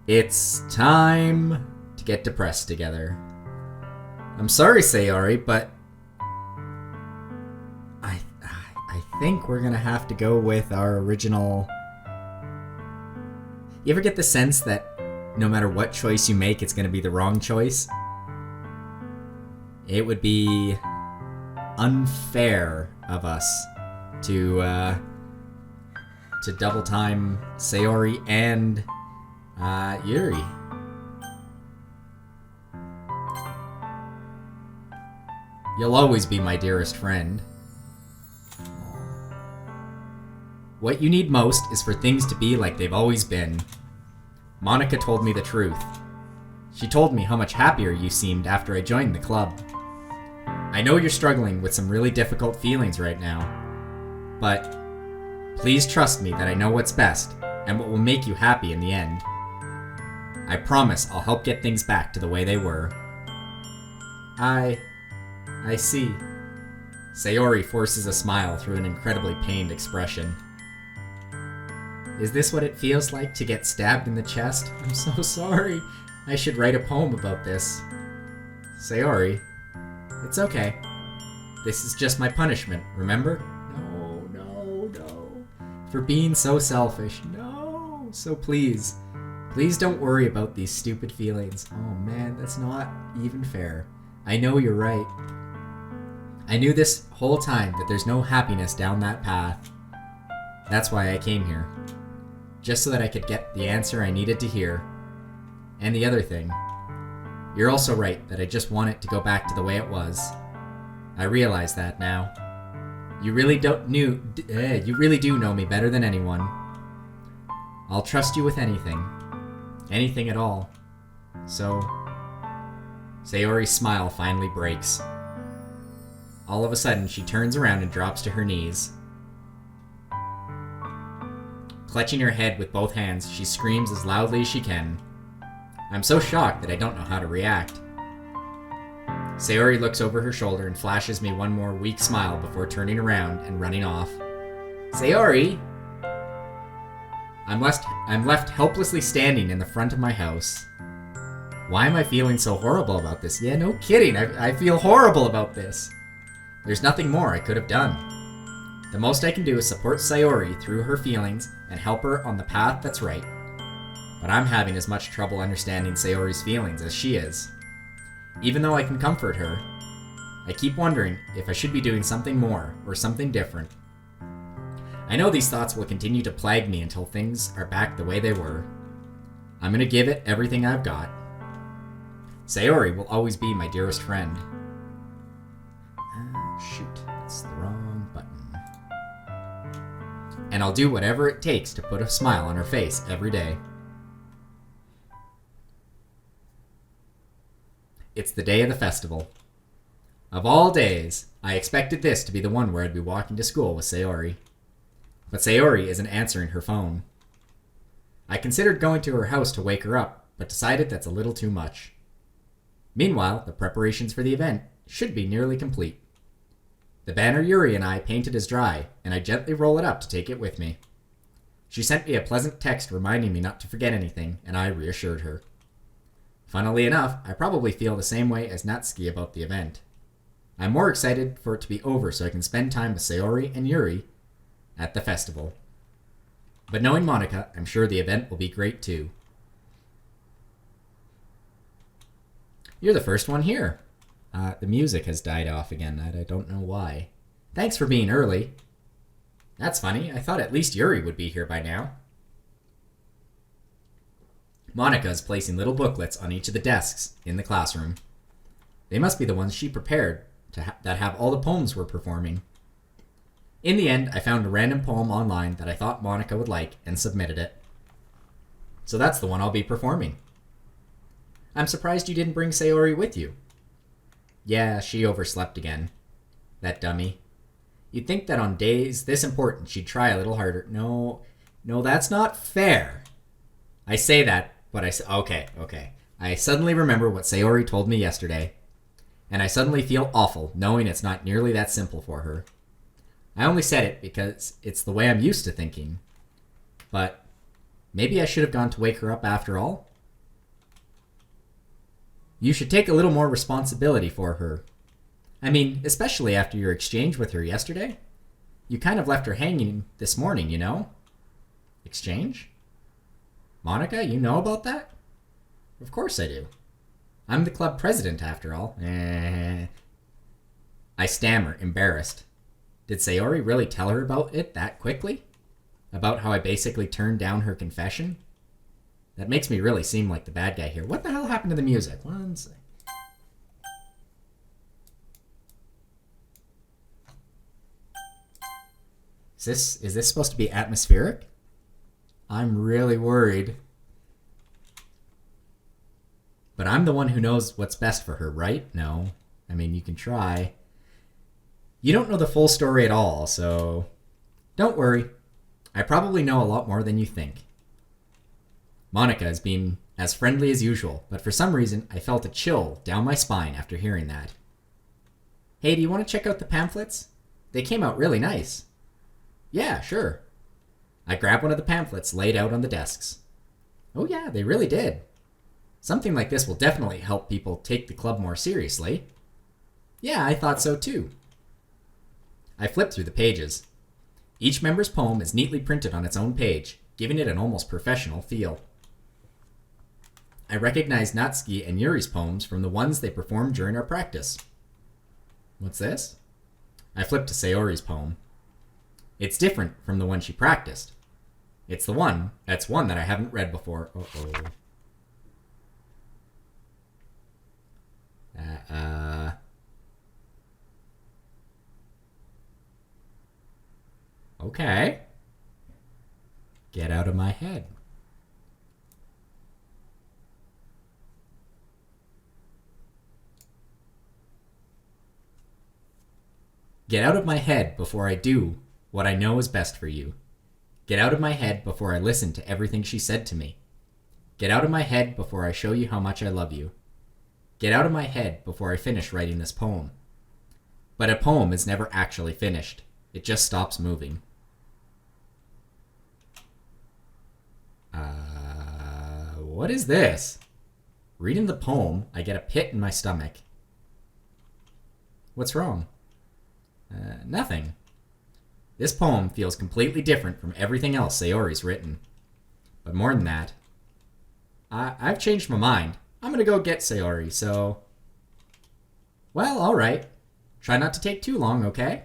It's time to get depressed together. I'm sorry, Sayori, but I think we're gonna have to go with our original. You ever get the sense that no matter what choice you make, it's gonna be the wrong choice? It would be unfair of us to double time Sayori and Yuri. You'll always be my dearest friend. What you need most is for things to be like they've always been. Monica told me the truth. She told me how much happier you seemed after I joined the club. I know you're struggling with some really difficult feelings right now, but please trust me that I know what's best and what will make you happy in the end. I promise I'll help get things back to the way they were. I see. Sayori forces a smile through an incredibly pained expression. Is this what it feels like to get stabbed in the chest? I'm so sorry. I should write a poem about this. Sayori, it's okay. This is just my punishment, remember? No. For being so selfish. No. So please don't worry about these stupid feelings. Oh man, that's not even fair. I know you're right. I knew this whole time that there's no happiness down that path. That's why I came here. Just so that I could get the answer I needed to hear. And the other thing, you're also right that I just want it to go back to the way it was. I realize that now. You really do know me better than anyone. I'll trust you with anything. Anything at all. So, Sayori's smile finally breaks. All of a sudden, she turns around and drops to her knees. Clutching her head with both hands, she screams as loudly as she can. I'm so shocked that I don't know how to react. Sayori looks over her shoulder and flashes me one more weak smile before turning around and running off. Sayori! I'm left helplessly standing in the front of my house. Why am I feeling so horrible about this? Yeah, no kidding, I feel horrible about this. There's nothing more I could have done. The most I can do is support Sayori through her feelings and help her on the path that's right. But I'm having as much trouble understanding Sayori's feelings as she is. Even though I can comfort her, I keep wondering if I should be doing something more or something different. I know these thoughts will continue to plague me until things are back the way they were. I'm gonna give it everything I've got. Sayori will always be my dearest friend. Shoot, that's the wrong button. And I'll do whatever it takes to put a smile on her face every day. It's the day of the festival. Of all days, I expected this to be the one where I'd be walking to school with Sayori. But Sayori isn't answering her phone. I considered going to her house to wake her up, but decided that's a little too much. Meanwhile, the preparations for the event should be nearly complete. The banner Yuri and I painted is dry, and I gently roll it up to take it with me. She sent me a pleasant text reminding me not to forget anything, and I reassured her. Funnily enough, I probably feel the same way as Natsuki about the event. I'm more excited for it to be over so I can spend time with Sayori and Yuri at the festival. But knowing Monica, I'm sure the event will be great too. You're the first one here. The music has died off again. I don't know why. Thanks for being early. That's funny. I thought at least Yuri would be here by now. Monica is placing little booklets on each of the desks in the classroom. They must be the ones she prepared that have all the poems we're performing. In the end, I found a random poem online that I thought Monica would like and submitted it. So that's the one I'll be performing. I'm surprised you didn't bring Sayori with you. Yeah, she overslept again. That dummy. You'd think that on days this important she'd try a little harder. No, that's not fair. I say that, but okay. I suddenly remember what Sayori told me yesterday, and I suddenly feel awful knowing it's not nearly that simple for her. I only said it because it's the way I'm used to thinking. But maybe I should have gone to wake her up after all. You should take a little more responsibility for her. I mean, especially after your exchange with her yesterday. You kind of left her hanging this morning, you know? Exchange? Monica, you know about that? Of course I do. I'm the club president, after all. I stammer, embarrassed. Did Sayori really tell her about it that quickly? About how I basically turned down her confession? That makes me really seem like the bad guy here. What the hell happened to the music? One sec. Is this supposed to be atmospheric? I'm really worried. But I'm the one who knows what's best for her, right? No. I mean, you can try. You don't know the full story at all, so don't worry. I probably know a lot more than you think. Monica has been as friendly as usual, but for some reason I felt a chill down my spine after hearing that. Hey, do you want to check out the pamphlets? They came out really nice. Yeah, sure. I grabbed one of the pamphlets laid out on the desks. Oh yeah, they really did. Something like this will definitely help people take the club more seriously. Yeah, I thought so too. I flipped through the pages. Each member's poem is neatly printed on its own page, giving it an almost professional feel. I recognized Natsuki and Yuri's poems from the ones they performed during our practice. What's this? I flipped to Sayori's poem. It's different from the one she practiced. It's one that I haven't read before. Okay. Get out of my head. Get out of my head before I do what I know is best for you. Get out of my head before I listen to everything she said to me. Get out of my head before I show you how much I love you. Get out of my head before I finish writing this poem. But a poem is never actually finished. It just stops moving. What is this? Reading the poem, I get a pit in my stomach. What's wrong? Nothing. This poem feels completely different from everything else Sayori's written. But more than that, I've changed my mind. I'm gonna go get Sayori, so... Well, alright. Try not to take too long, okay?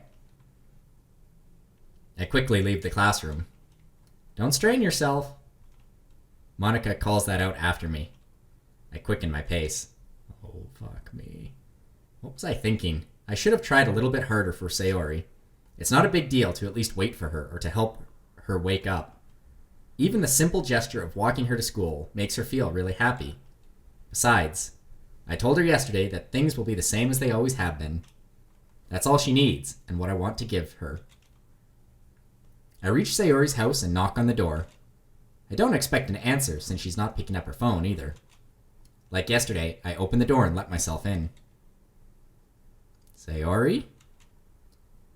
I quickly leave the classroom. Don't strain yourself. Monica calls that out after me. I quicken my pace. Oh, fuck me. What was I thinking? I should have tried a little bit harder for Sayori. It's not a big deal to at least wait for her or to help her wake up. Even the simple gesture of walking her to school makes her feel really happy. Besides, I told her yesterday that things will be the same as they always have been. That's all she needs, and what I want to give her. I reach Sayori's house and knock on the door. I don't expect an answer since she's not picking up her phone either. Like yesterday, I open the door and let myself in. Sayori?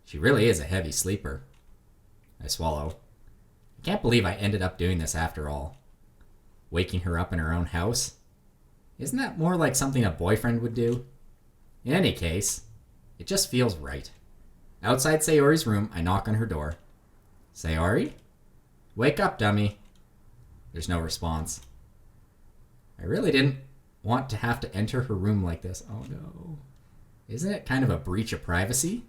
She really is a heavy sleeper. I swallow. I can't believe I ended up doing this after all. Waking her up in her own house? Isn't that more like something a boyfriend would do? In any case, it just feels right. Outside Sayori's room, I knock on her door. Sayori? Wake up, dummy. There's no response. I really didn't want to have to enter her room like this. Oh no. Isn't it kind of a breach of privacy?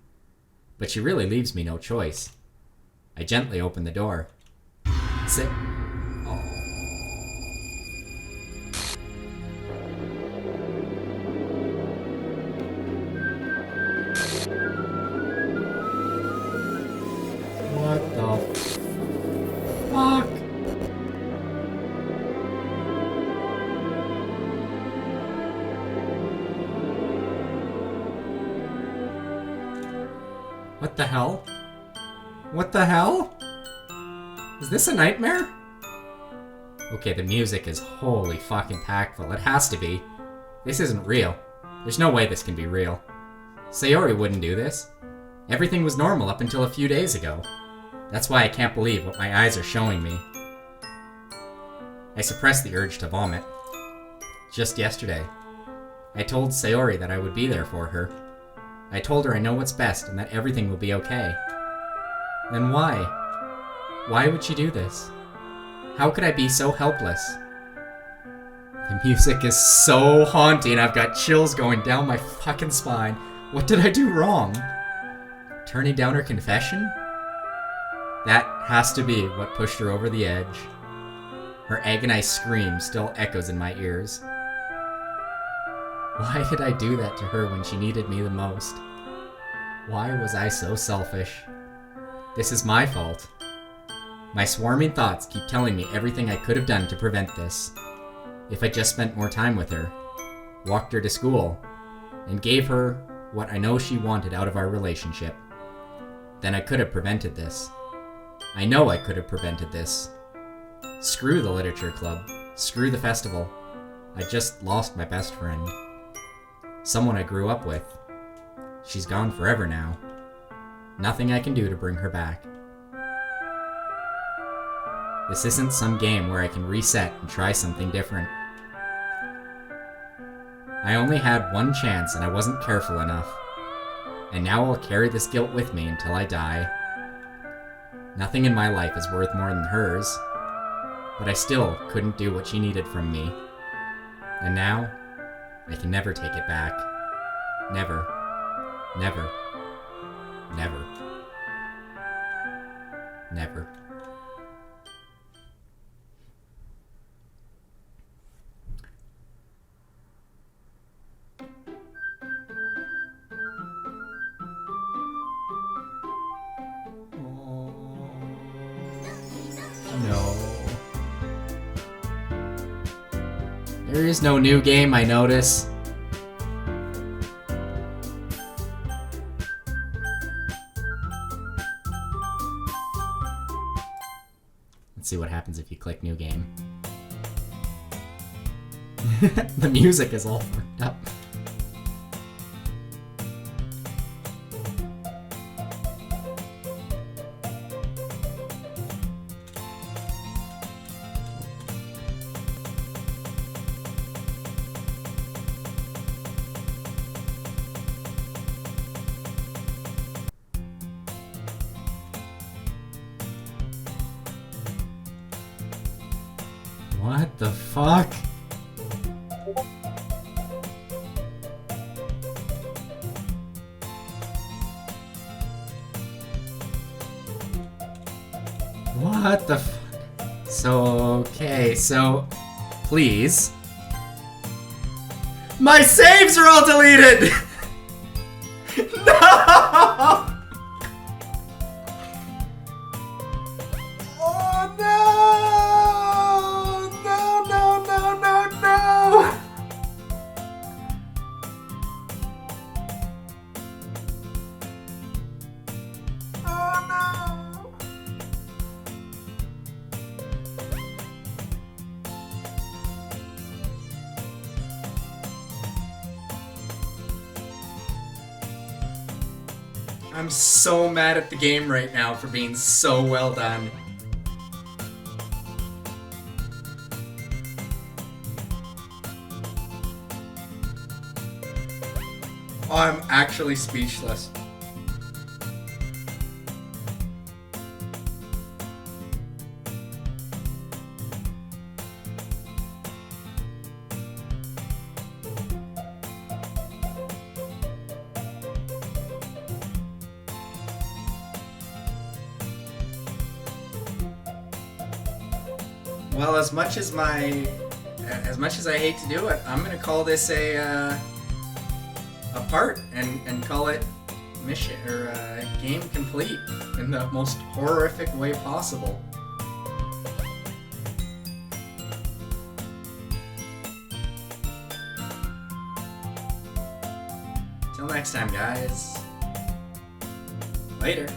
But she really leaves me no choice. I gently open the door. Sit. Oh. What the fuck? What the hell? What the hell? Is this a nightmare? Okay, the music is holy fucking impactful. It has to be. This isn't real. There's no way this can be real. Sayori wouldn't do this. Everything was normal up until a few days ago. That's why I can't believe what my eyes are showing me. I suppressed the urge to vomit. Just yesterday, I told Sayori that I would be there for her. I told her I know what's best and that everything will be okay. Then why? Why would she do this? How could I be so helpless? The music is so haunting, I've got chills going down my fucking spine. What did I do wrong? Turning down her confession? That has to be what pushed her over the edge. Her agonized scream still echoes in my ears. Why did I do that to her when she needed me the most? Why was I so selfish? This is my fault. My swarming thoughts keep telling me everything I could have done to prevent this. If I just spent more time with her, walked her to school, and gave her what I know she wanted out of our relationship, then I could have prevented this. I know I could have prevented this. Screw the literature club. Screw the festival. I just lost my best friend. Someone I grew up with. She's gone forever now. Nothing I can do to bring her back. This isn't some game where I can reset and try something different. I only had one chance and I wasn't careful enough. And now I'll carry this guilt with me until I die. Nothing in my life is worth more than hers, but I still couldn't do what she needed from me. And now, I can never take it back. Never. Never. Never. Never. No. There is no new game, I notice. Let's see what happens if you click new game. The music is all fucked up. What the fuck? What the fuck? So, okay, so, please. My saves are all deleted! No! Oh no! No, no, no, no, no! Oh no! I'm so mad at the game right now for being so well done. Oh, I'm actually speechless. Well, as much as I hate to do it, I'm gonna call this a part and call it mission or game complete in the most horrific way possible. Till next time, guys. Later.